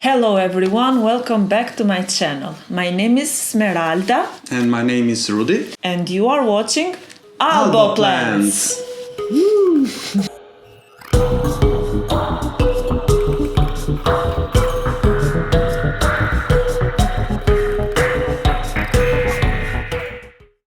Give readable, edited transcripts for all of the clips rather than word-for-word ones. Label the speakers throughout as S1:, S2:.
S1: Hello everyone, welcome back to my channel. My name is Smeralda.
S2: And my name is Rudi.
S1: And you are watching Albo Plants.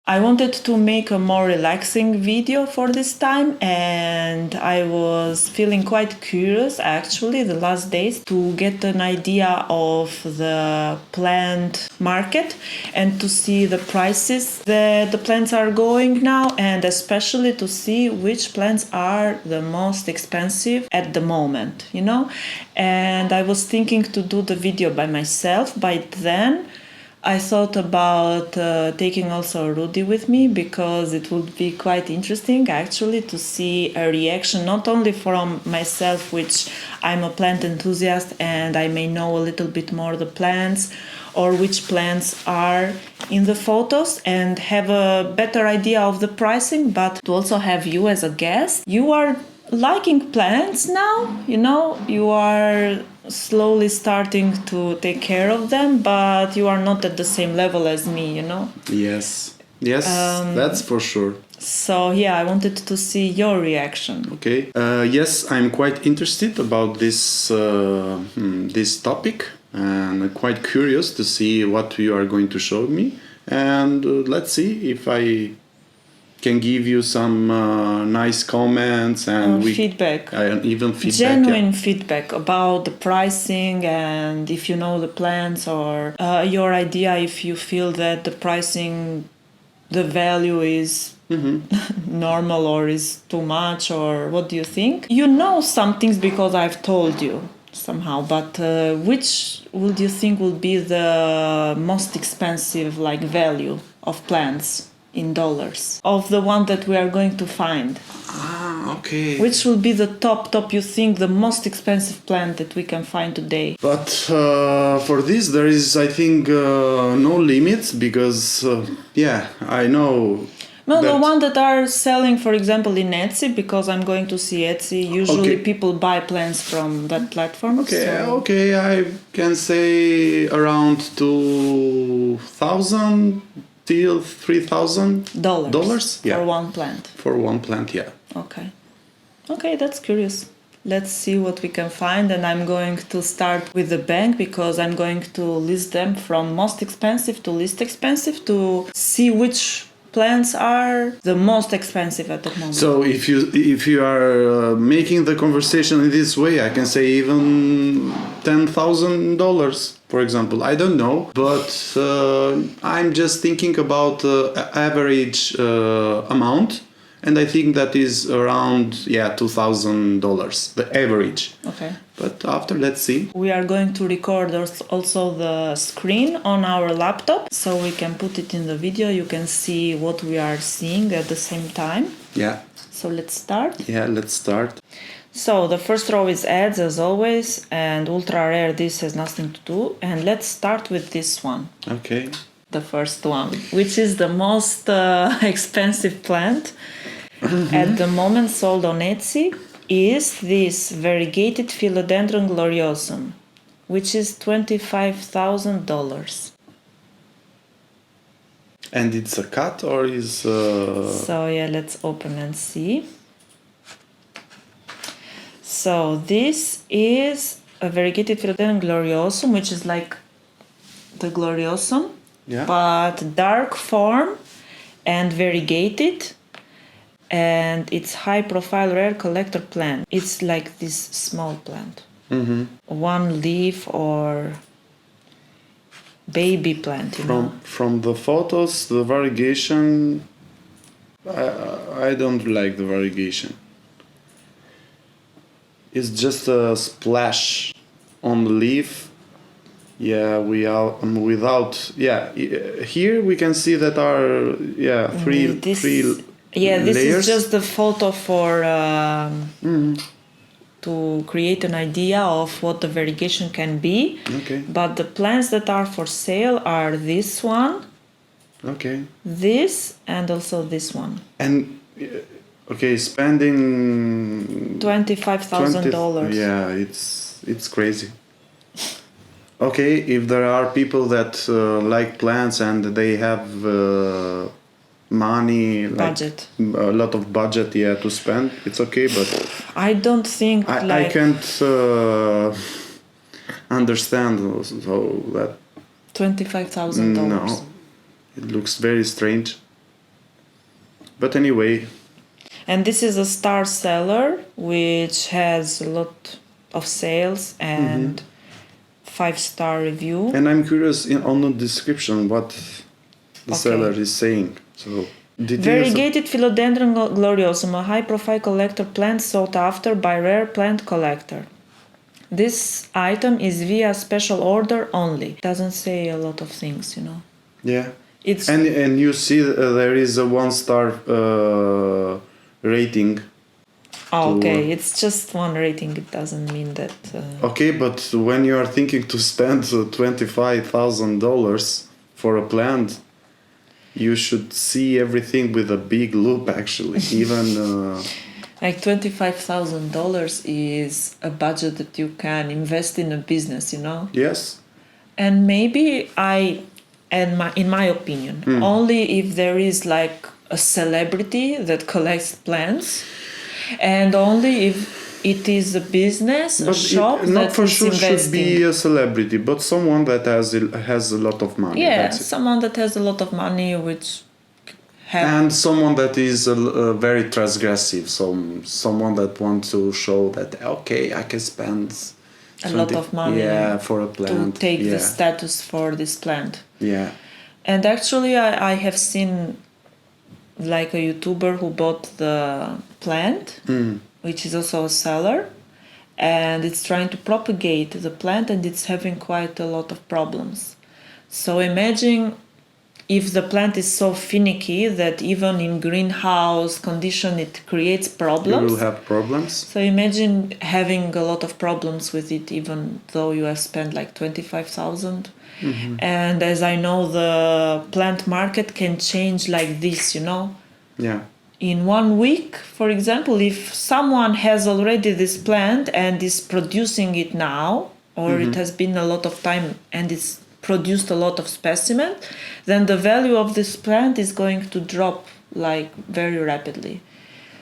S1: I wanted to make a more relaxing video for this time, and I was feeling quite curious actually the last days to get an idea of the plant market and to see the prices that the plants are going now, and especially to see which plants are the most expensive at the moment, you know. And I was thinking to do the video by myself, but then I thought about taking also Rudi with me, because it would be quite interesting actually to see a reaction not only from myself, which I'm a plant enthusiast and I may know a little bit more the plants or which plants are in the photos and have a better idea of the pricing, but to also have you as a guest. You are liking plants now, you know, you are slowly starting to take care of them, but you are not at the same level as me, you know.
S2: Yes, that's for sure.
S1: So yeah, I wanted to see your reaction.
S2: Okay. Yes, I'm quite interested about this this topic, and quite curious to see what you are going to show me. And let's see if I can give you some nice comments and
S1: feedback,
S2: even feedback,
S1: genuine feedback about the pricing, and if you know the plants, or your idea if you feel that the pricing, the value is normal or is too much, or what do you think? You know some things because I've told you somehow, but which would you think will be the most expensive value of plants in dollars, of the one that we are going to find?
S2: Okay.
S1: Which will be the top you think, the most expensive plant that we can find today?
S2: But for this there is, I think, no limits, because yeah, I know.
S1: No, the one that are selling, for example, in Etsy, because I'm going to see Etsy. Usually people buy plants from that platform.
S2: Okay,
S1: so.
S2: Okay, I can say around $2,000 till $3,000
S1: for one plant.
S2: For one plant, yeah.
S1: Okay, that's curious. Let's see what we can find, and I'm going to start with the bank, because I'm going to list them from most expensive to least expensive to see which plants are the most expensive at the moment.
S2: So if you are making the conversation in this way, I can say even $10,000, for example. I don't know, but I'm just thinking about average amount, and I think that is around $2,000, the average.
S1: Okay.
S2: But after, let's see.
S1: We are going to record also the screen on our laptop, so we can put it in the video. You can see what we are seeing at the same time.
S2: Yeah.
S1: So let's start.
S2: Yeah, let's start.
S1: So the first row is ads, as always, and ultra rare, this has nothing to do. And let's start with this one.
S2: Okay.
S1: The first one, which is the most expensive plant at the moment sold on Etsy, is this Variegated Philodendron Gloriosum, which is $25,000.
S2: And it's a cut, or is...
S1: So yeah, let's open and see. So this is a Variegated Philodendron Gloriosum, which is like the Gloriosum, but dark form and variegated. And it's high profile rare collector plant. It's like this small plant. One leaf or baby plant, you know.
S2: From the photos, the variegation, I don't like the variegation. It's just a splash on the leaf. Yeah, we are without. Yeah, here we can see that are three
S1: this
S2: layers.
S1: is just the photo for to create an idea of what the variegation can be.
S2: Okay.
S1: But the plants that are for sale are this one, this, and also this one.
S2: And spending
S1: $25,000.
S2: Yeah, it's crazy. Okay, if there are people that like plants and they have money, like
S1: Budget.
S2: a lot of budget, yeah, to spend, it's okay. But
S1: I don't think
S2: I can't understand so that.
S1: $25,000.
S2: No, it looks very strange. But anyway,
S1: And this is a star seller which has a lot of sales and 5-star review.
S2: and I'm curious on the description what the
S1: Okay.
S2: seller is saying. So details.
S1: Variegated Philodendron Gloriosum, a high-profile collector plant sought after by rare plant collector. This item is via special order only. Doesn't say a lot of things, you know.
S2: Yeah.
S1: It's
S2: And you see there is a 1-star rating.
S1: okay. It's just one rating. It doesn't mean that.
S2: Okay, but when you are thinking to spend $25,000 for a plant, you should see everything with a big loop. Actually, even
S1: Like $25,000 is a budget that you can invest in a business, you know.
S2: yes,
S1: And maybe in my opinion, only if there is like a celebrity that collects plants, and only if it is a business, a
S2: but
S1: shop
S2: it not
S1: that
S2: for
S1: is
S2: sure should
S1: investing.
S2: be a celebrity, but someone that has a lot of money.
S1: Yeah,
S2: That's it.
S1: someone that has a lot of money, which have
S2: And someone that is very transgressive, someone that wants to show that okay, I can spend
S1: a lot of money
S2: yeah, for a
S1: to
S2: plant.
S1: take
S2: yeah.
S1: the status for this plant.
S2: Yeah.
S1: And actually, I have seen like a YouTuber who bought the plant, which is also a seller, and it's trying to propagate the plant, and it's having quite a lot of problems. So imagine if the plant is so finicky that even in greenhouse condition it creates
S2: You
S1: problems.
S2: will have problems.
S1: So imagine having a lot of problems with it, even though you have spent like 25,000. And as I know, the plant market can change like this, you know.
S2: Yeah.
S1: In 1 week, for example, if someone has already this plant and is producing it now, or it has been a lot of time and it's produced a lot of specimen, then the value of this plant is going to drop like very rapidly.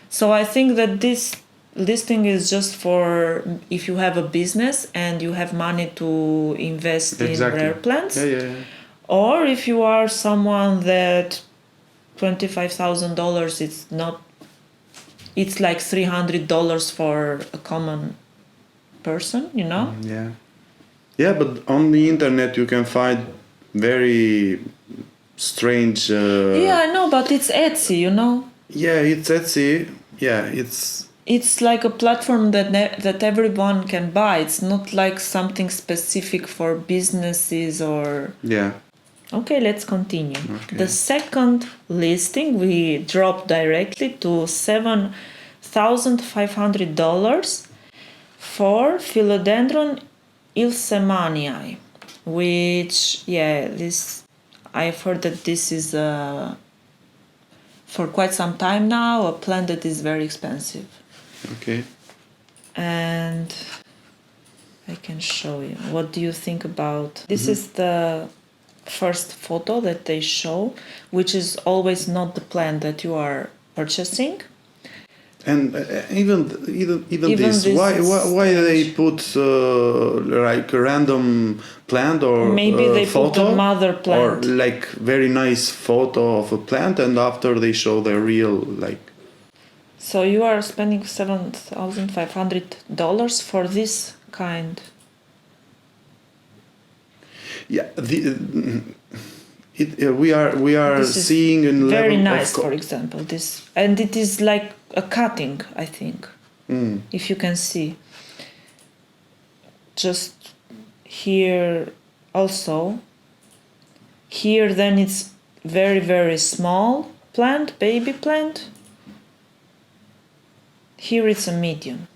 S1: So I think that this listing is just for if you have a business and you have money to invest in rare plants,
S2: Yeah.
S1: or if you are someone that $25,000 it's not, it's like $300 for a common person, you know.
S2: Yeah. Yeah, but on the internet you can find very strange.
S1: Yeah, I know, but it's Etsy, you know.
S2: Yeah, it's Etsy. Yeah,
S1: It's like a platform that everyone can buy. It's not like something specific for businesses or.
S2: yeah.
S1: Okay, let's continue.
S2: Okay.
S1: The second listing we dropped directly to $7,500 for Philodendron Ilsemanii, which this I've heard that this is for quite some time now a plant that is very expensive.
S2: Okay.
S1: And I can show you. What do you think about this? Is the first photo that they show, which is always not the plant that you are purchasing.
S2: And even this, why they put like a random plant or
S1: maybe they
S2: photo
S1: put a mother plant,
S2: or like very nice photo of a plant, and after they show the real like.
S1: So you are spending $7,500 for this kind.
S2: Yeah, we are seeing in
S1: very
S2: level
S1: nice, for example, this, and it is like a cutting, I think, if you can see. Just here also. Here then it's very, very small plant, baby plant. Here it's a medium.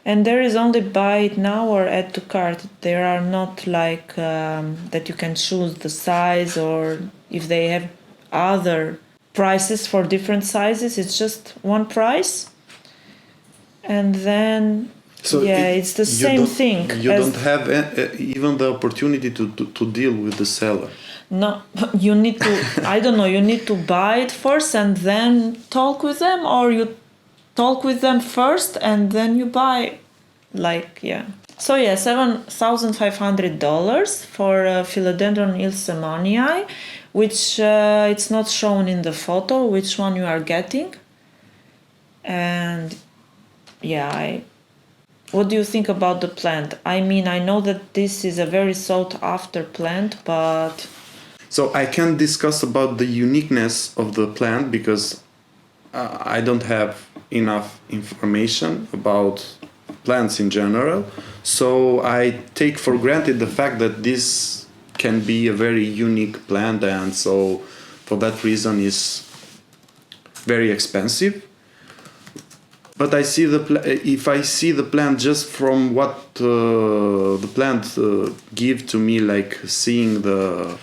S1: And there is only buy it now or add to cart. There are not like that you can choose the size, or if they have other prices for different sizes. It's just one price. And then
S2: So
S1: it's the same thing.
S2: You don't have even the opportunity to deal with the seller.
S1: No, you need to, I don't know, you need to buy it first and then talk with them, or you talk with them first and then you buy, So $7,500 for Philodendron Ilsemanii, which it's not shown in the photo which one you are getting. And what do you think about the plant? I mean, I know that this is a very sought after plant, but...
S2: So I can't discuss about the uniqueness of the plant because I don't have enough information about plants in general. So I take for granted the fact that this can be a very unique plant, and so for that reason is very expensive. But I see if I see the plant just from what the plant give to me, like seeing the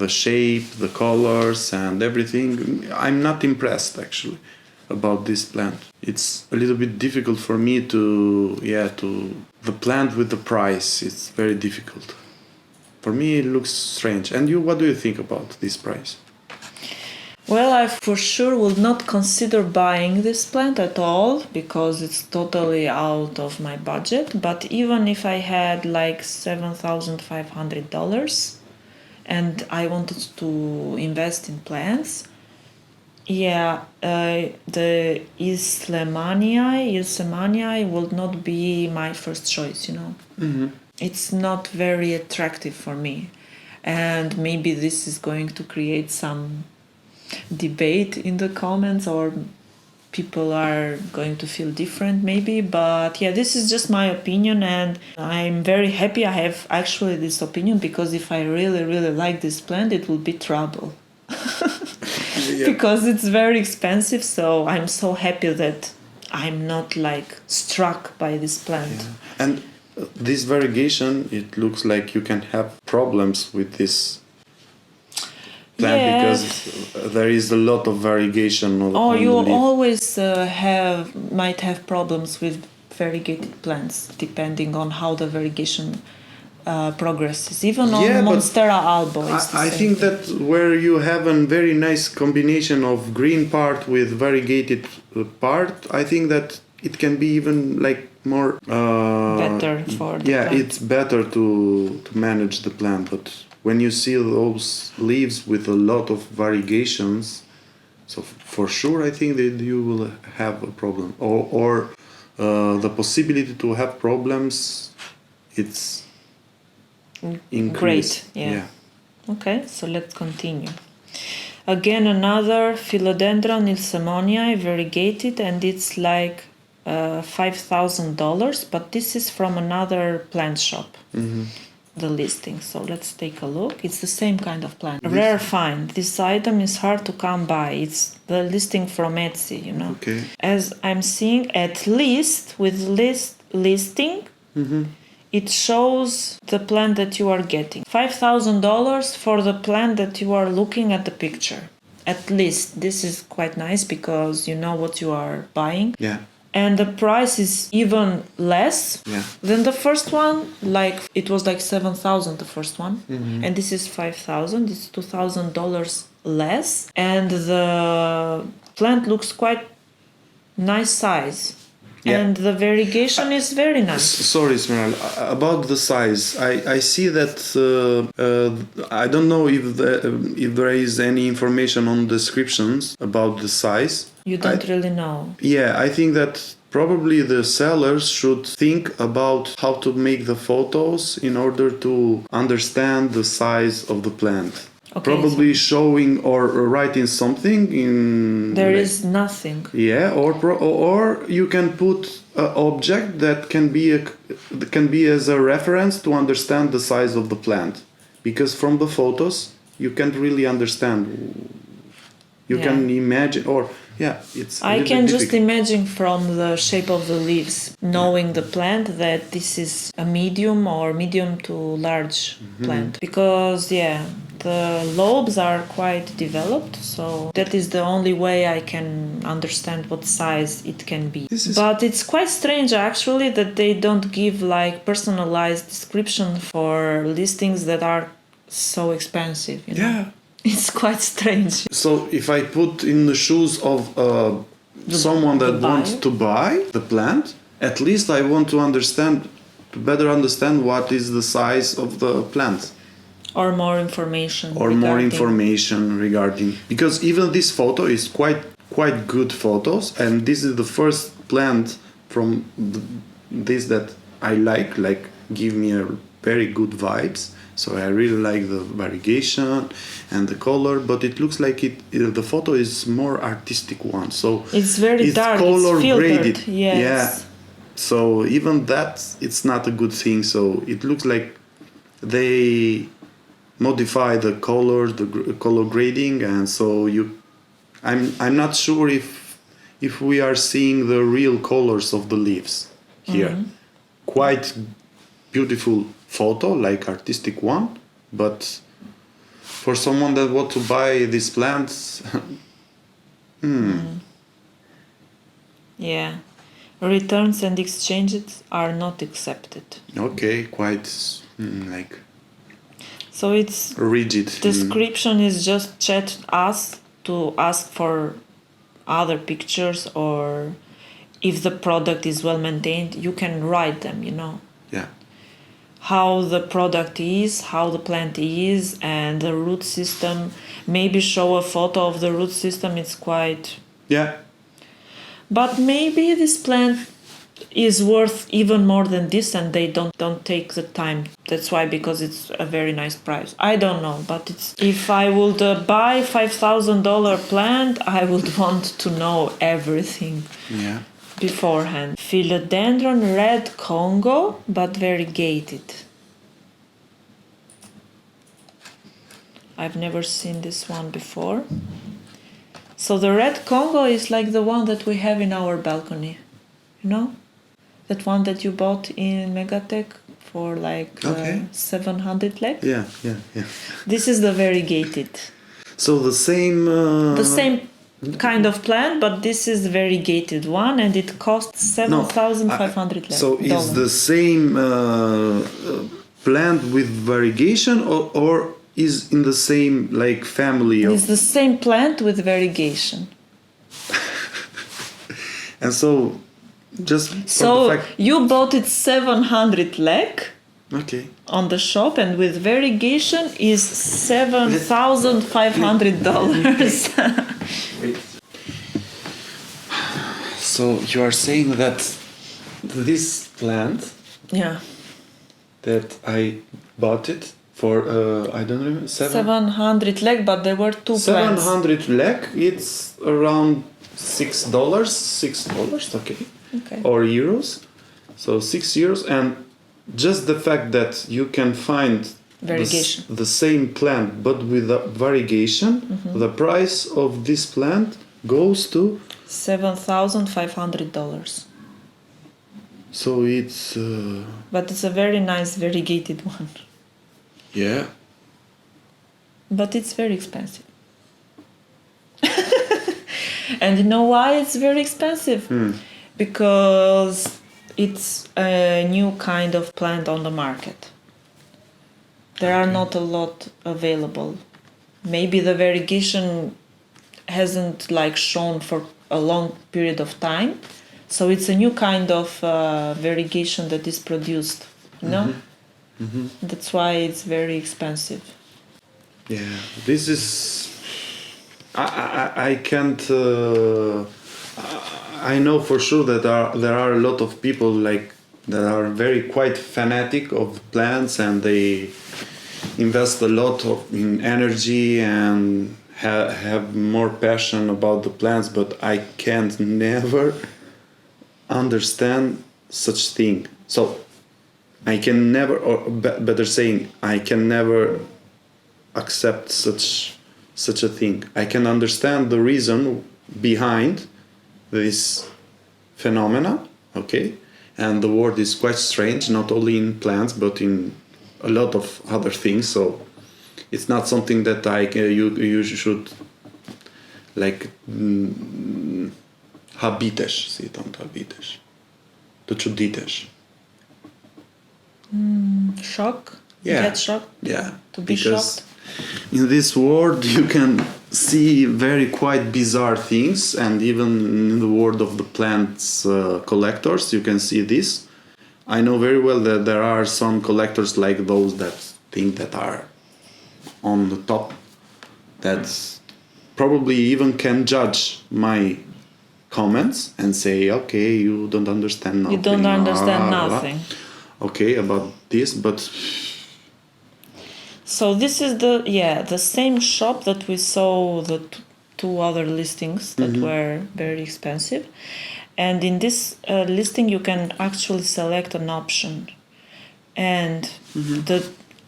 S2: shape, the colors, and everything, I'm not impressed actually about this plant. It's a little bit difficult for me to the plant with the price. It's very difficult. For me, it looks strange. And you, what do you think about this price?
S1: Well, I for sure would not consider buying this plant at all because it's totally out of my budget. But even if I had like $7,500 and I wanted to invest in plants, the Ilsemanii would not be my first choice,
S2: Mm-hmm.
S1: It's not very attractive for me. And maybe this is going to create some debate in the comments, or people are going to feel different maybe, but this is just my opinion, and I'm very happy I have actually this opinion, because if I really like this plant, it will be trouble. Because it's very expensive, so I'm so happy that I'm not struck by this plant.
S2: And this variegation, it looks like you can have problems with this plant because there is a lot of variegation on
S1: you
S2: the leaf.
S1: always might have problems with variegated plants depending on how the variegation progresses. Even on Monstera Albo,
S2: I think that where you have a very nice combination of green part with variegated part, I think that it can be even more
S1: better for the plant.
S2: It's better to manage the plant. But when you see those leaves with a lot of variegations, so for sure I think that you will have a problem, or the possibility to have problems, it's increased.
S1: Great. Okay, so let's continue. Again, another Philodendron Ilsemanii variegated, and it's $5,000, but this is from another plant shop.
S2: Mm-hmm.
S1: The listing. So let's take a look. It's the same kind of plant. Rare find. This item is hard to come by. It's the listing from Etsy,
S2: Okay.
S1: As I'm seeing, at least with listing,
S2: Mm-hmm.
S1: it shows the plant that you are getting. $5,000 for the plant that you are looking at the picture. At least. This is quite nice because you know what you are buying.
S2: Yeah.
S1: And the price is even less than the first one. It was $7,000 the first one, and this is $5,000. It's $2,000 less, and the plant looks quite nice size, and the variegation is very nice.
S2: Sorry, Esmeralda, about the size. I see that I don't know if there is any information on descriptions about the size.
S1: You don't really know.
S2: Yeah, I think that probably the sellers should think about how to make the photos in order to understand the size of the plant. Okay, probably showing or writing something in...
S1: There is nothing.
S2: Yeah, or you can put an object that can be as a reference to understand the size of the plant. Because from the photos, you can't really understand. You can imagine, or... it's.
S1: I can just imagine from the shape of the leaves, knowing the plant, that this is a medium or medium to large plant. Because The lobes are quite developed, so that is the only way I can understand what size it can be. But it's quite strange actually that they don't give like personalized description for listings that are so expensive. You know?
S2: Yeah.
S1: It's quite strange.
S2: So if I put in the shoes of someone that wants to buy the plant, at least I want to better understand what is the size of the plant.
S1: Or more information.
S2: Regarding, because even this photo is quite good photos, and this is the first plant from this that I like give me a very good vibes. So I really like the variegation and the color, but it looks like the photo is more artistic one. So
S1: it's very dark.
S2: Color
S1: it's filtered.
S2: graded.
S1: Yes.
S2: Yeah. So even that, it's not a good thing. So it looks like they modify the colors, the color grading, and so I'm not sure if we are seeing the real colors of the leaves here. Mm-hmm. Quite beautiful photo, like artistic one, but for someone that want to buy these plants,
S1: yeah, returns and exchanges are not accepted.
S2: Okay, quite like.
S1: So it's
S2: rigid.
S1: Description is just chat us to ask for other pictures, or if the product is well maintained, you can write them, you know.
S2: Yeah.
S1: How the product is, how the plant is, and the root system. Maybe show a photo of the root system. It's quite.
S2: Yeah.
S1: But maybe this plant is worth even more than this, and they don't take the time. That's why, because it's a very nice price. I don't know, but it's, if I would buy $5,000 plant, I would want to know everything.
S2: Yeah.
S1: Beforehand. Philodendron red Congo, but variegated. I've never seen this one before. So the red Congo is like the one that we have in our balcony, you know? That one that you bought in Megatech for like 700 lek?
S2: Yeah.
S1: This is the variegated.
S2: So the same...
S1: The same kind of plant, but this is the variegated one, and it costs 7,500 lek.
S2: So it's the same plant with variegation, or is in the same like family of...
S1: It's the same plant with variegation.
S2: And so...
S1: you bought it 700 lek on the shop, and with variegation is $7,500.
S2: So you are saying that this plant, that I bought it for I don't remember
S1: 700 lek, but there were two
S2: 700 lek. It's around $6, okay. Or euros, so €6, and just the fact that you can find the same plant but with a variegation, the price of this plant goes to
S1: $7,500.
S2: So it's
S1: but it's a very nice variegated one.
S2: Yeah,
S1: but it's very expensive. And you know why it's very expensive? Because it's a new kind of plant on the market. There are not a lot available. Maybe the variegation hasn't like shown for a long period of time, so it's a new kind of variegation that is produced, you know? That's why it's very expensive.
S2: Yeah, this is... I can't... I know for sure that there are a lot of people like that are quite fanatic of plants, and they invest a lot in energy and have more passion about the plants, but I can't never understand such thing. So I can never, or better saying, I can never accept such a thing. I can understand the reason behind this phenomena, okay, and the word is quite strange, not only in plants but in a lot of other things. So It's not something that you should like habites, se tanto habites. To chudites.
S1: Shock?
S2: Yeah.
S1: Get shocked?
S2: Yeah.
S1: To be
S2: Because
S1: shocked?
S2: in this world you can see very quite bizarre things, and even in the world of the plants collectors you can see this. I know very well that there are some collectors like those that think that are on the top, that probably even can judge my comments and say, okay, you don't understand nothing.
S1: You don't understand
S2: blah, blah, blah.
S1: nothing.
S2: Okay, about this, but
S1: So this is the same shop that we saw the two other listings that were very expensive, and in this listing you can actually select an option, and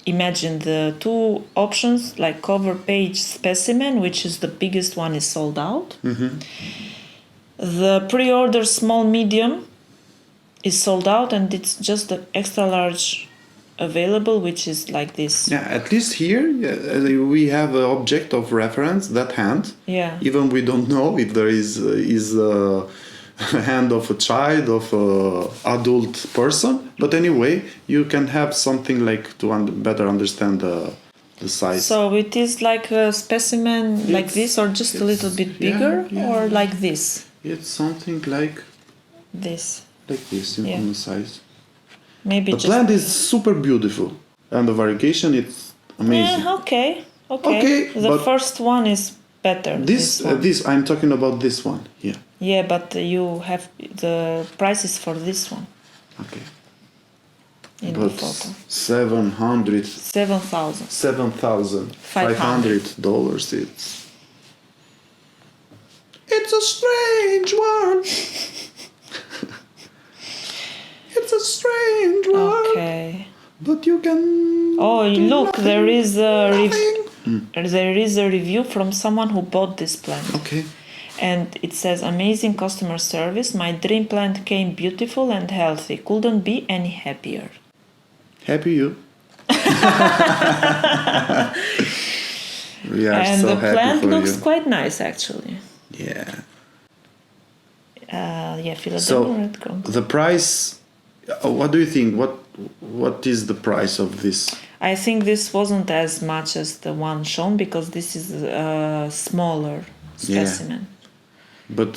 S1: imagine the two options, like cover page specimen, which is the biggest one, is sold out. The pre-order small medium is sold out, and it's just the extra large available, which is like this.
S2: yeah, at least here we have an object of reference, that hand.
S1: Yeah.
S2: Even we don't know if there is a hand of a child, of a adult person, but anyway, you can have something like to better understand the size.
S1: So it is like a specimen like this, or just a little bit bigger, or like this.
S2: It's something like
S1: This.
S2: this in
S1: Yeah.
S2: on the size.
S1: Maybe
S2: The
S1: just.
S2: plant is super beautiful, and the variegation it's amazing.
S1: Okay.
S2: Okay,
S1: The
S2: but
S1: first one is better.
S2: This
S1: one.
S2: I'm talking about this one here.
S1: Yeah, but you have the prices for this one
S2: Okay.
S1: in the
S2: But
S1: photo.
S2: $7,500.
S1: 7,000.
S2: It's a strange one. It's a strange one.
S1: Okay.
S2: But you can.
S1: Oh,
S2: do
S1: look,
S2: nothing,
S1: there is a
S2: nothing.
S1: there is a review from someone who bought this plant.
S2: Okay.
S1: And it says, amazing customer service. My dream plant came beautiful and healthy. Couldn't be any happier.
S2: Happy you. We are
S1: And
S2: so
S1: the
S2: happy
S1: plant
S2: for
S1: looks
S2: you.
S1: quite nice, actually.
S2: Yeah.
S1: Philodendron
S2: So
S1: Red Congo.
S2: the price. What do you think? What is the price of this?
S1: I think this wasn't as much as the one shown, because this is a smaller specimen.
S2: But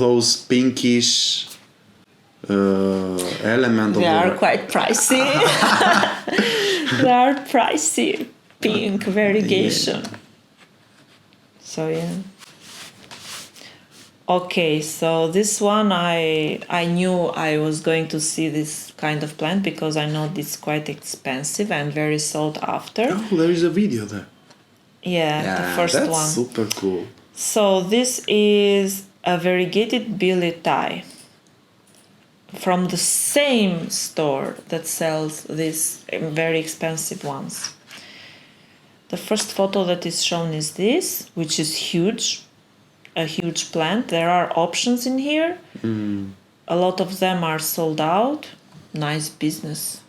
S2: those pinkish element
S1: They
S2: of
S1: are
S2: the
S1: quite pricey. They are pricey. Pink variegation. So yeah. Okay, so this one I knew I was going to see this kind of plant, because I know it's quite expensive and very sought after.
S2: Oh, there is a video there.
S1: Yeah, the first
S2: that's
S1: one.
S2: super cool.
S1: So this is a variegated Billietiae from the same store that sells these very expensive ones. The first photo that is shown is this, which is huge, a huge plant. There are options in here. A lot of them are sold out. Nice business.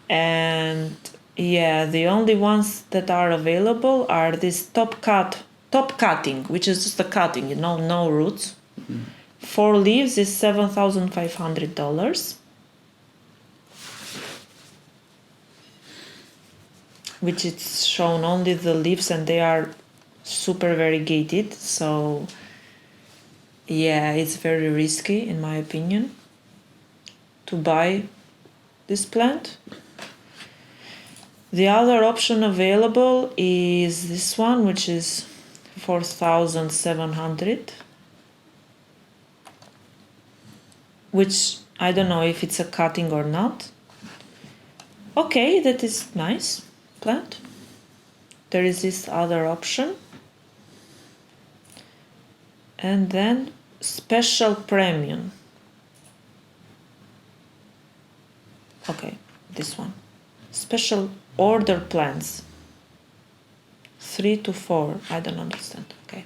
S1: And yeah, the only ones that are available are this top cutting, which is just a cutting, no roots. 4 leaves is $7,500, which is shown only the leaves, and they are super variegated. So yeah, it's very risky, in my opinion, to buy this plant. The other option available is this one, which is 4,700, which I don't know if it's a cutting or not. Okay, that is nice plant. There is this other option. And then special premium. Okay, this one. Special order plants. 3 to 4. I don't understand. Okay.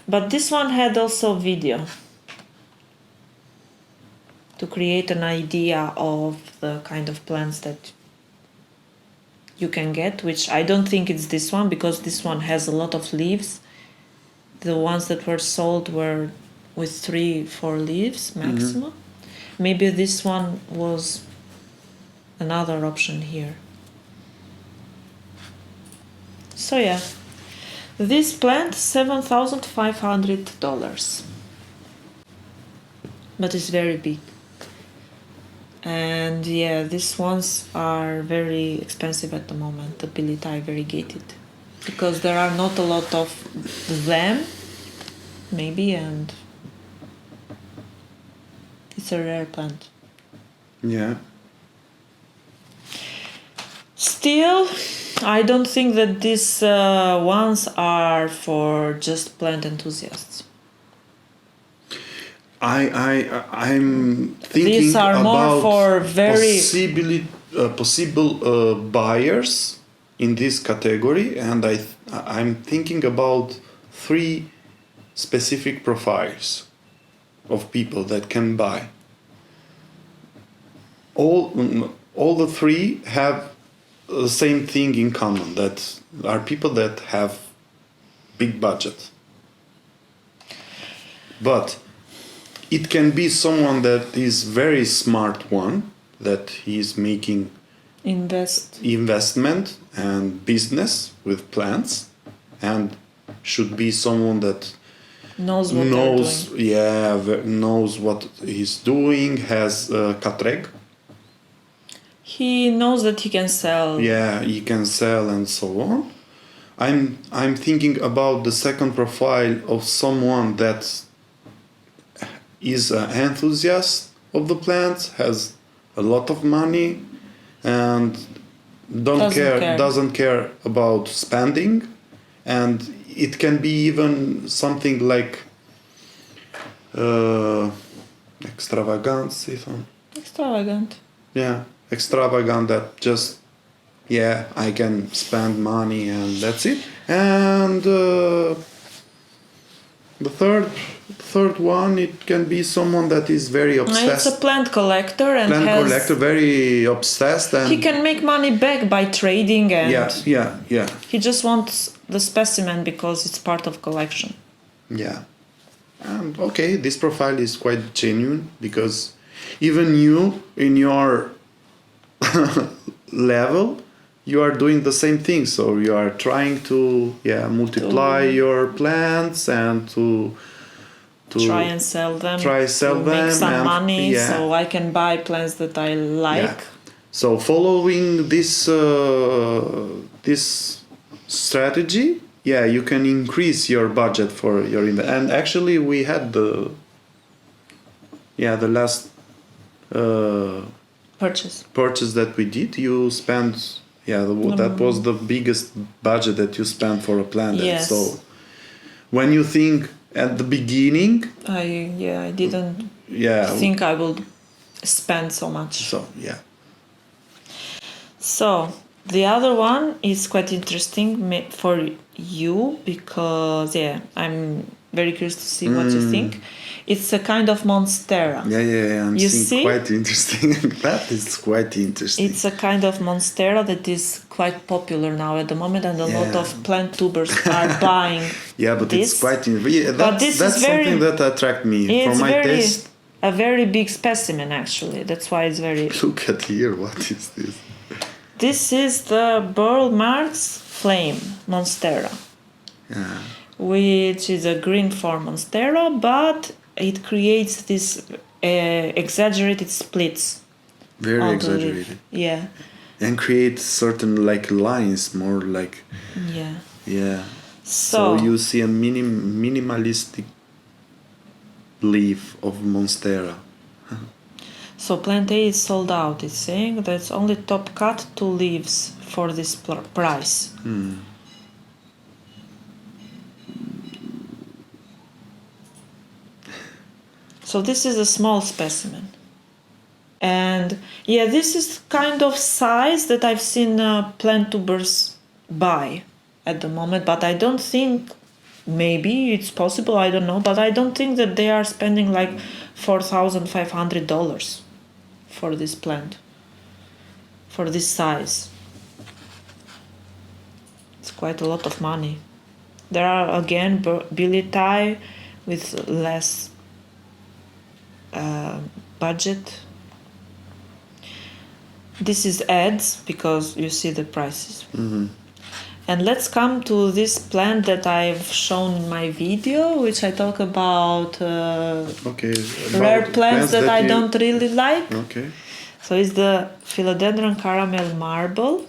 S1: But this one had also video to create an idea of the kind of plants that you can get, which I don't think it's this one because this one has a lot of leaves. The ones that were sold were with 3-4 leaves maximum. Maybe this one was another option here. So yeah, this plant $7,500, but it's very big. And yeah, these ones are very expensive at the moment, the Billietiae variegated, because there are not a lot of them, maybe, and it's a rare plant.
S2: Yeah.
S1: Still, I don't think that these ones are for just plant enthusiasts.
S2: I'm thinking
S1: These are more
S2: about
S1: for very
S2: possible buyers in this category, and I'm thinking about 3 specific profiles of people that can buy. All the 3 have the same thing in common, that are people that have big budget. But it can be someone that is very smart one, that he is making investment and business with plants, and should be someone that knows what he's doing, has Katreg.
S1: He knows that he can sell.
S2: Yeah, he can sell and so on. I'm thinking about the second profile of someone that is an enthusiast of the plants, has a lot of money, and doesn't care about spending, and it can be even something like extravagant. Yeah, extravagant, that just, yeah, I can spend money and that's it. And the third one, it can be someone that is very obsessed.
S1: It's a plant collector and
S2: very obsessed, and
S1: he can make money back by trading, and
S2: yeah.
S1: He just wants the specimen because it's part of collection.
S2: Yeah. And okay, this profile is quite genuine, because even you in your level, you are doing the same thing. So you are trying to multiply your plants and to
S1: try and sell them,
S2: make
S1: some money, so I can buy plants that I like.
S2: Yeah. So following this this strategy, you can increase your budget for your investment. And actually, we had the last purchase that we did. You spent that was the biggest budget that you spent for a plant.
S1: Yes.
S2: So when you think at the beginning,
S1: I didn't think I would spend so much. So the other one is quite interesting for you, because I'm very curious to see what you think. It's a kind of Monstera.
S2: You see? Quite interesting. That is quite interesting.
S1: It's a kind of Monstera that is quite popular now at the moment, and a lot of plant tubers are buying.
S2: But it's quite that's something that attracts me for my taste.
S1: A very big specimen, actually. That's why it's very.
S2: Look at here. What is this?
S1: This is the Burle Marx Flame Monstera, which is a green form Monstera, but it creates this exaggerated splits.
S2: Very exaggerated.
S1: Yeah.
S2: And creates certain lines, more like.
S1: Yeah.
S2: Yeah. So you see a minimalistic leaf of Monstera.
S1: So plant A is sold out. It's saying that's only top cut 2 leaves for this price. So this is a small specimen. And this is kind of size that I've seen plant tubers buy at the moment, but I don't think, maybe it's possible, I don't know, but I don't think that they are spending like $4,500 for this plant, for this size. quite a lot of money. There are again Billietiae with less budget. This is ads because you see the prices. And let's come to this plant that I've shown in my video, which I talk about rare plants that I don't really like.
S2: Okay.
S1: So it's the Philodendron caramel marble,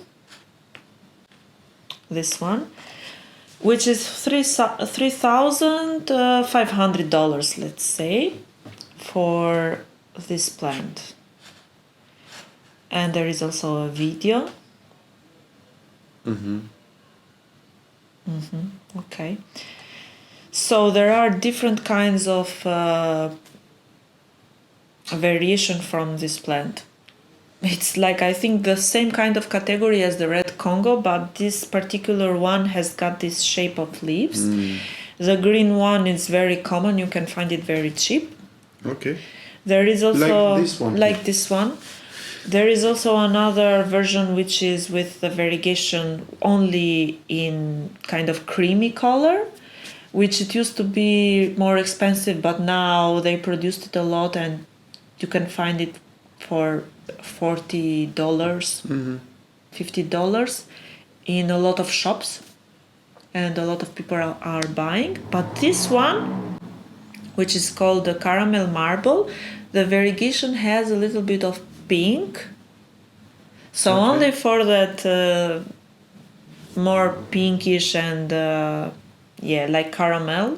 S1: this one, which is $3,500, let's say, for this plant. And there is also a video. Okay. So there are different kinds of variation from this plant. It's like, I think, the same kind of category as the red Congo, but this particular one has got this shape of leaves. The green one is very common. You can find it very cheap.
S2: Okay.
S1: There is also
S2: like this one.
S1: There is also another version which is with the variegation only in kind of creamy color, which it used to be more expensive, but now they produced it a lot and you can find it for $40, $50 in a lot of shops, and a lot of people are buying. But this one, which is called the caramel marble, the variegation has a little bit of pink, so only for that more pinkish and like caramel,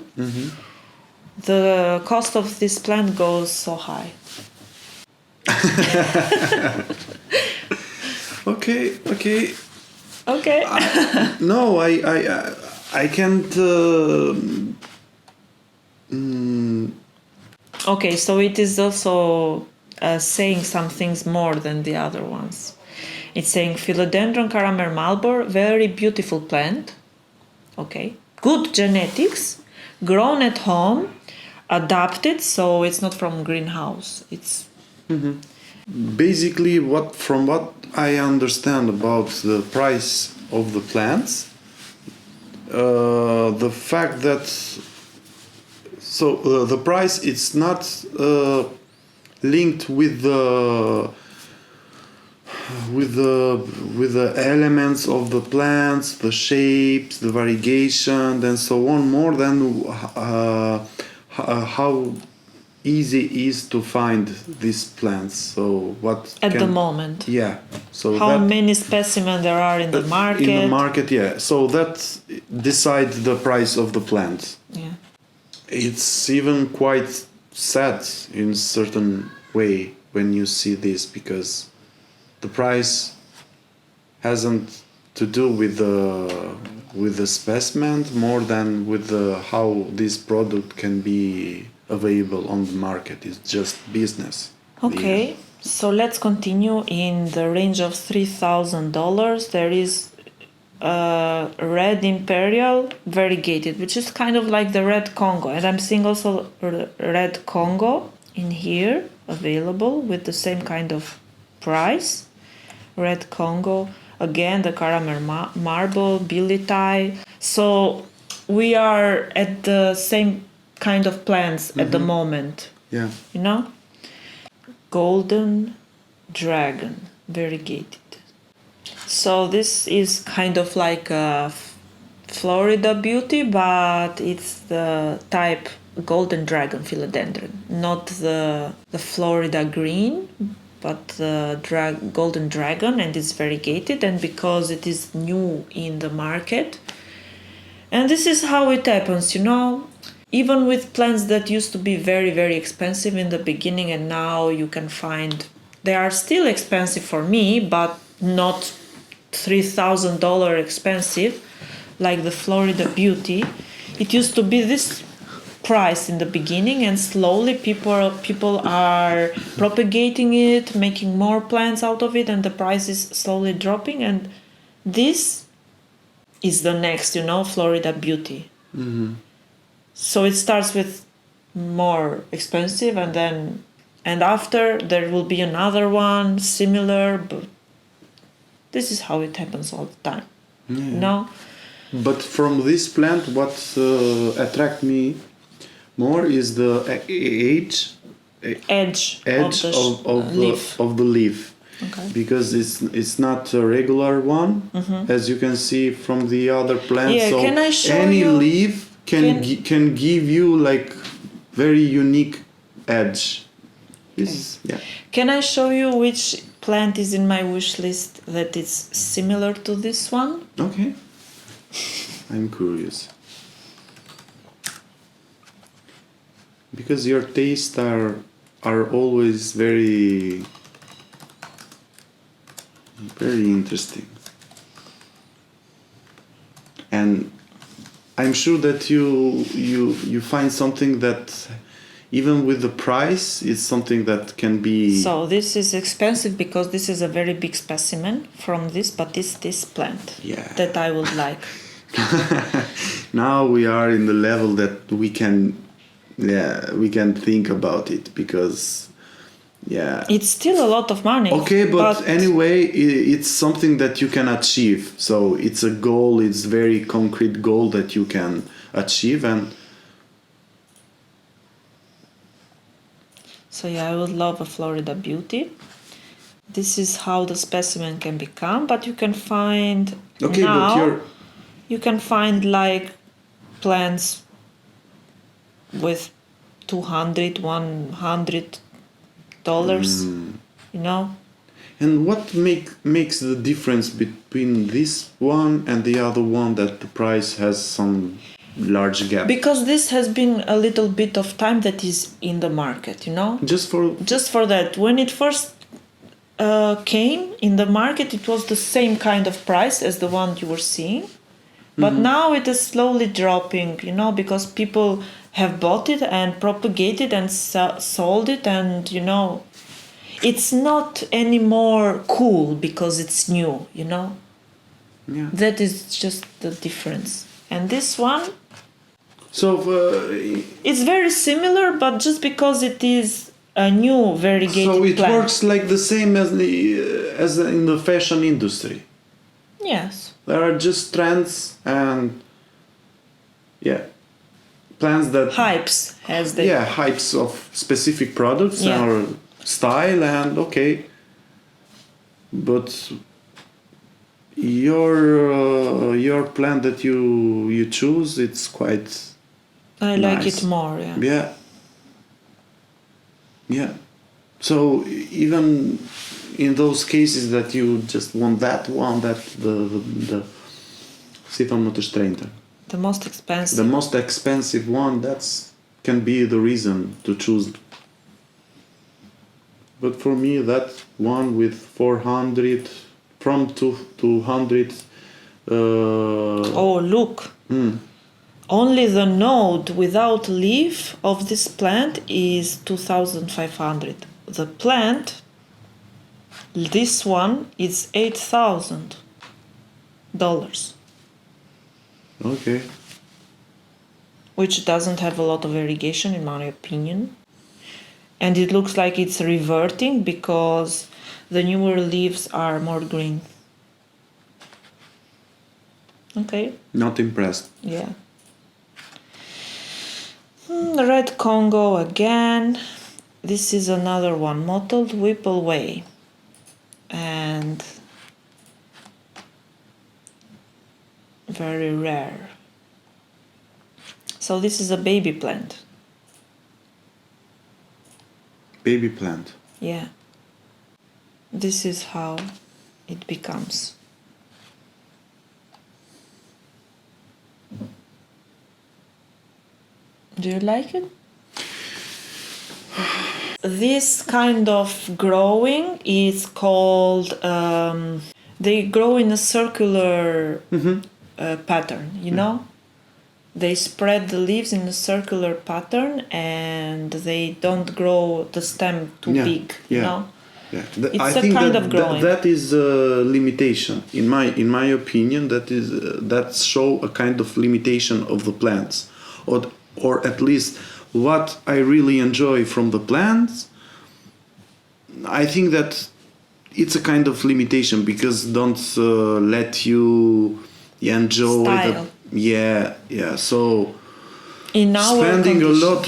S1: the cost of this plant goes so high.
S2: Okay.
S1: No,
S2: I can't.
S1: Okay, so it is also saying some things more than the other ones. It's saying Philodendron caramel marble, very beautiful plant. Okay, good genetics, grown at home, adapted, so it's not from greenhouse. It's
S2: basically from what I understand about the price of the plants, the fact that the price it's not linked with the elements of the plants, the shapes, the variegation, and so on, more than how easy is to find these plants. So
S1: the moment?
S2: Yeah. So
S1: how many specimens there are in the market?
S2: In the market, yeah. So that decides the price of the plant.
S1: Yeah.
S2: It's even quite sad in certain way when you see this, because the price hasn't to do with the specimen more than with how this product can be available on the market. It's just business.
S1: Okay, so let's continue. In the range of $3,000 there is red imperial variegated, which is kind of like the red Congo, and I'm seeing also red Congo in here available with the same kind of price. Red Congo, again the caramel marble, Billietiae. So we are at the same kind of plants at the moment.
S2: Yeah.
S1: You know? Golden dragon variegated. So this is kind of like a Florida beauty, but it's the type golden dragon philodendron, not the Florida green, but the golden dragon, and it's variegated, and because it is new in the market. And this is how it happens, you know, even with plants that used to be very, very expensive in the beginning, and now you can find they are still expensive for me, but not $3,000 expensive like the Florida beauty. It used to be this price in the beginning, and slowly people are propagating it, making more plants out of it, and the price is slowly dropping. And this is the next, you know, Florida beauty. So it starts with more expensive, and after there will be another one similar, but this is how it happens all the time. You know,
S2: But from this plant, what attract me more is the edge
S1: leaf.
S2: of the leaf.
S1: Okay.
S2: Because it's not a regular one, as you can see from the other plants.
S1: Yeah,
S2: so
S1: can I show
S2: any
S1: you?
S2: leaf can give you like very unique edge. Yeah.
S1: Can I show you which plant is in my wish list that is similar to this one?
S2: Okay. I'm curious. Because your tastes are always very interesting. And I'm sure that you find something that even with the price is something that can be.
S1: So this is expensive because this is a very big specimen from this, but this plant that I would like.
S2: Now we are in the level that we can think about it, because
S1: it's still a lot of money.
S2: Okay, but anyway, it's something that you can achieve. So it's a goal, it's very concrete goal that you can achieve. And
S1: so I would love a Florida Beauty. This is how the specimen can become, but you can find you can find like plants with $200-$100, you know.
S2: And what makes the difference between this one and the other one, that the price has some large gap?
S1: Because this has been a little bit of time that is in the market, you know.
S2: Just for
S1: that, when it first came in the market, it was the same kind of price as the one you were seeing, but now it is slowly dropping, you know, because people have bought it and propagated and sold it, and you know, it's not anymore cool because it's new, you know.
S2: Yeah.
S1: That is just the difference. And this one,
S2: so
S1: it's very similar, but just because it is a new variegated
S2: so it
S1: plant.
S2: works like the same as in the fashion industry.
S1: Yes.
S2: There are just trends and plants that
S1: hypes
S2: hypes of specific products or style, and but your plant that you choose, it's quite
S1: I
S2: nice.
S1: like it more.
S2: So even in those cases that you just want that one, that the Sifam Notestreinta,
S1: the most expensive.
S2: The most expensive one, can be the reason to choose. But for me, that one with 400 from 200.
S1: Oh, look. Only the node without leaf of this plant is 2,500. The plant, this one, is $8,000.
S2: Okay.
S1: Which doesn't have a lot of irrigation, in my opinion. And it looks like it's reverting because the newer leaves are more green. Okay.
S2: Not impressed.
S1: Yeah. Red Congo again. This is another one, Mottled Whipple Way. And very rare. So this is a baby plant.
S2: Baby plant.
S1: Yeah. This is how it becomes. Do you like it? This kind of growing is called, they grow in a circular pattern, you know? They spread the leaves in a circular pattern and they don't grow the stem too big, you know?
S2: Yeah.
S1: It's
S2: I
S1: a
S2: think
S1: kind of growing.
S2: that is a limitation. In my opinion, that show a kind of limitation of the plants. Or at least what I really enjoy from the plants, I think that it's a kind of limitation, because don't let you enjoy
S1: Style.
S2: so
S1: In our
S2: spending a
S1: condition.
S2: lot,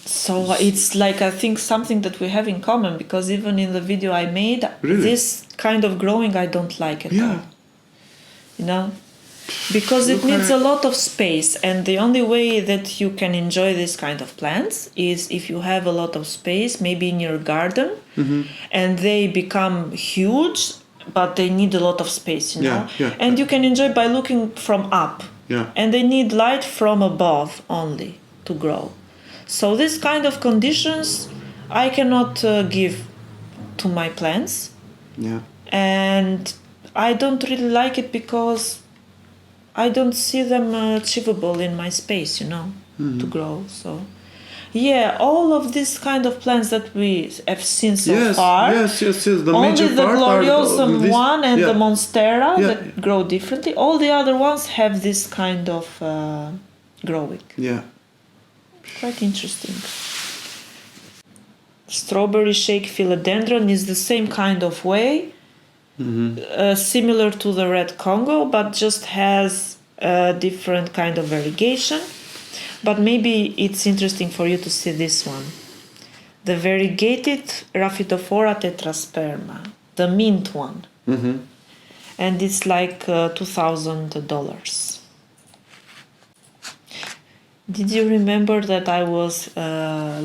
S1: So it's like, I think, something that we have in common, because even in the video I made,
S2: Really?
S1: this kind of growing I don't like at all. You know? Because it
S2: Look
S1: needs
S2: at-
S1: a lot of space, and the only way that you can enjoy this kind of plants is if you have a lot of space, maybe in your garden, and they become huge, but they need a lot of space, you know? And you can enjoy by looking from up. And they need light from above only to grow. So this kind of conditions I cannot give to my plants. And I don't really like it because I don't see them achievable in my space, you know, to grow. So, yeah, all of these kind of plants that we have seen so far.
S2: The
S1: only
S2: major
S1: the
S2: part
S1: Gloriosum
S2: this,
S1: one and the Monstera
S2: Yeah.
S1: that grow differently. All the other ones have this kind of growing. Quite interesting. Strawberry shake philodendron is the same kind of way. Similar to the red Congo, but just has a different kind of variegation. But maybe it's interesting for you to see this one. The variegated Raphidophora Tetrasperma, the mint one. And it's like $2,000. Did you remember that I was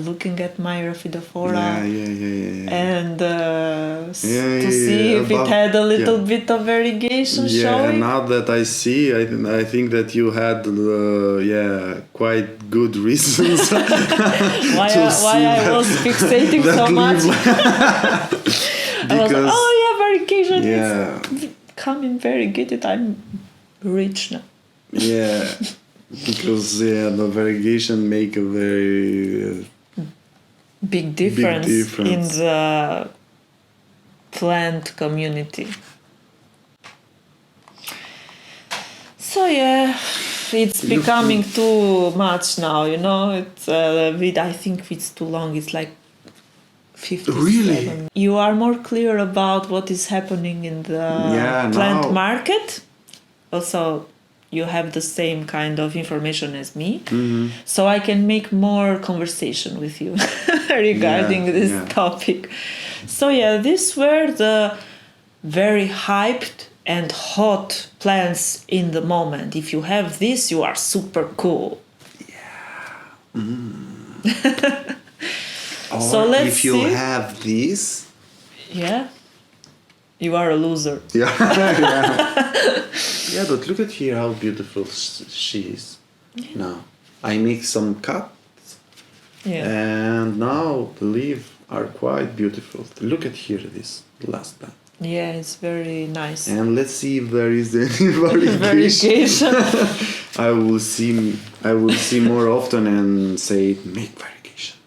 S1: looking at my Raphidophora and to see if it had a little bit of variegation showing?
S2: Now that I see, I think that you had quite good reasons
S1: why I was fixating so much. I was like, oh yeah, variegation is coming variegated. I'm rich now.
S2: Because the variegation make a very
S1: big difference in the plant community. So it's becoming too much now, you know. It's I think it's too long. It's like 57.
S2: Really?
S1: You are more clear about what is happening in the plant market. Also, you have the same kind of information as me, so I can make more conversation with you regarding this topic. So these were the very hyped and hot plants in the moment. If you have this, you are super cool. So let's
S2: if you have this,
S1: you are a loser.
S2: But look at here how beautiful she is. Now I make some cuts, and now the leaves are quite beautiful. Look at here this last plant.
S1: It's very nice.
S2: And let's see if there is any variegation. I will see more often and say make variegation.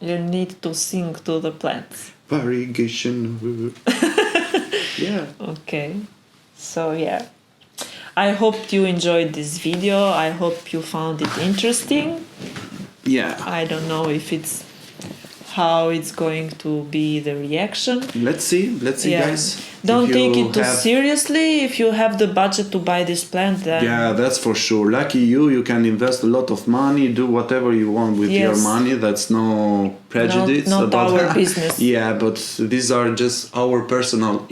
S1: You need to sing to the plants.
S2: Variegation.
S1: Okay. So I hope you enjoyed this video. I hope you found it interesting. I don't know if it's how it's going to be the reaction.
S2: Let's see guys.
S1: Don't take it too seriously. If you have the budget to buy this plant, then
S2: that's for sure. Lucky you can invest a lot in money, do whatever you want with your money. That's no prejudice
S1: not
S2: about
S1: our business.
S2: But these are just our personal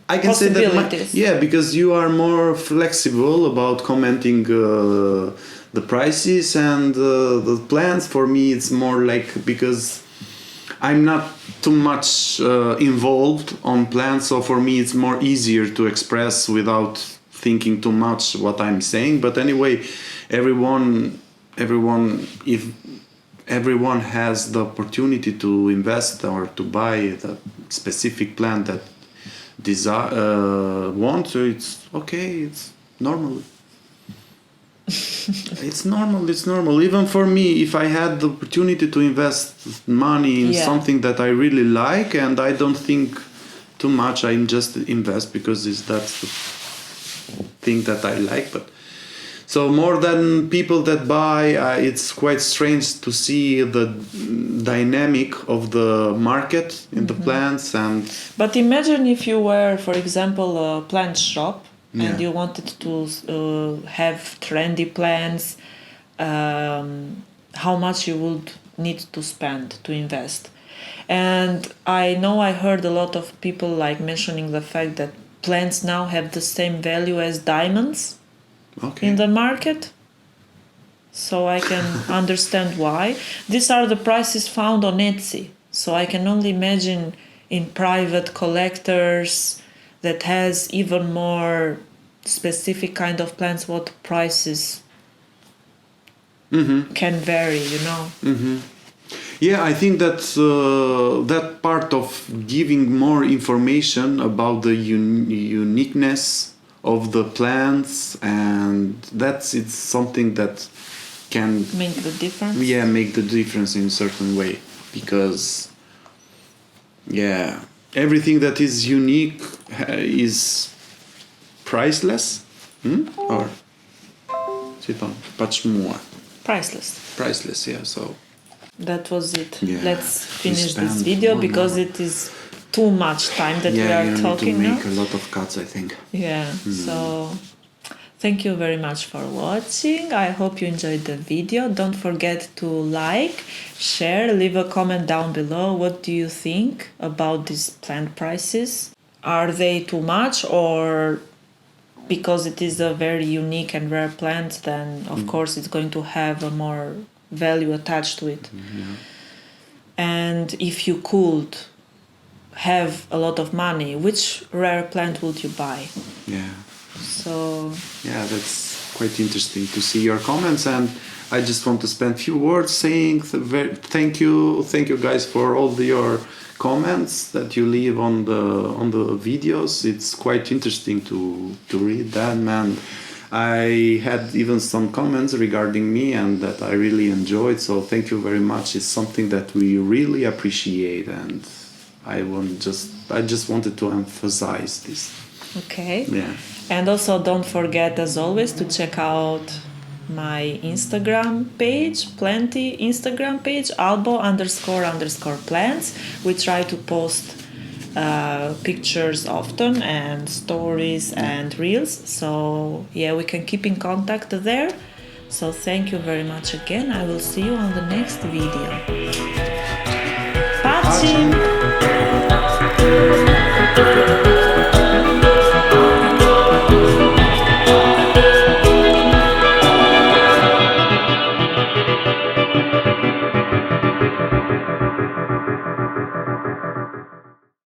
S2: I can say that because you are more flexible about commenting the prices and the plants. For me it's more like, because I'm not too much involved on plants, so for me it's more easier to express without thinking too much what I'm saying. But anyway, everyone if everyone has the opportunity to invest or to buy the specific plant that want, so it's okay, it's normal. It's normal. Even for me, if I had the opportunity to invest money in something that I really like and I don't think too much, I just invest because that's the thing that I like. But So more than people that buy, it's quite strange to see the dynamic of the market in the plants. And
S1: But imagine if you were, for example, a plant shop
S2: Yeah.
S1: and you wanted to have trendy plants, how much you would need to spend to invest. And I know I heard a lot of people like mentioning the fact that plants now have the same value as diamonds
S2: okay.
S1: in the market. So I can understand why. These are the prices found on Etsy. So I can only imagine in private collectors that has even more specific kind of plants what prices can vary, you know.
S2: Yeah, I think that that part of giving more information about the uniqueness of the plants, and it's something that can
S1: Make the difference.
S2: make the difference in a certain way, because everything that is unique is priceless, or much more
S1: Priceless.
S2: yeah. So
S1: That was it.
S2: Yeah.
S1: Let's finish
S2: spent
S1: this video
S2: 1
S1: because
S2: hour.
S1: it is too much time that we
S2: yeah,
S1: are
S2: you need
S1: talking
S2: to
S1: now.
S2: make a lot of cuts, I think.
S1: Yeah, so thank you very much for watching. I hope you enjoyed the video. Don't forget to like, share, leave a comment down below. What do you think about these plant prices? Are they too much, or because it is a very unique and rare plant, then of course it's going to have a more value attached to it? And if you could have a lot of money, which rare plant would you buy?
S2: Yeah.
S1: So
S2: Yeah, that's quite interesting to see your comments, and I just want to spend a few words saying thank you guys for all your comments that you leave on the videos. It's quite interesting to read that, man. I had even some comments regarding me and that I really enjoyed, so thank you very much. It's something that we really appreciate, and I just wanted to emphasize this.
S1: okay.
S2: Yeah.
S1: And also don't forget, as always, to check out my Instagram page, plenty Instagram page, Albo__plants. We try to post pictures often and stories and reels. So yeah, we can keep in contact there. So thank you very much again. I will see you on the next video. Patrzymy!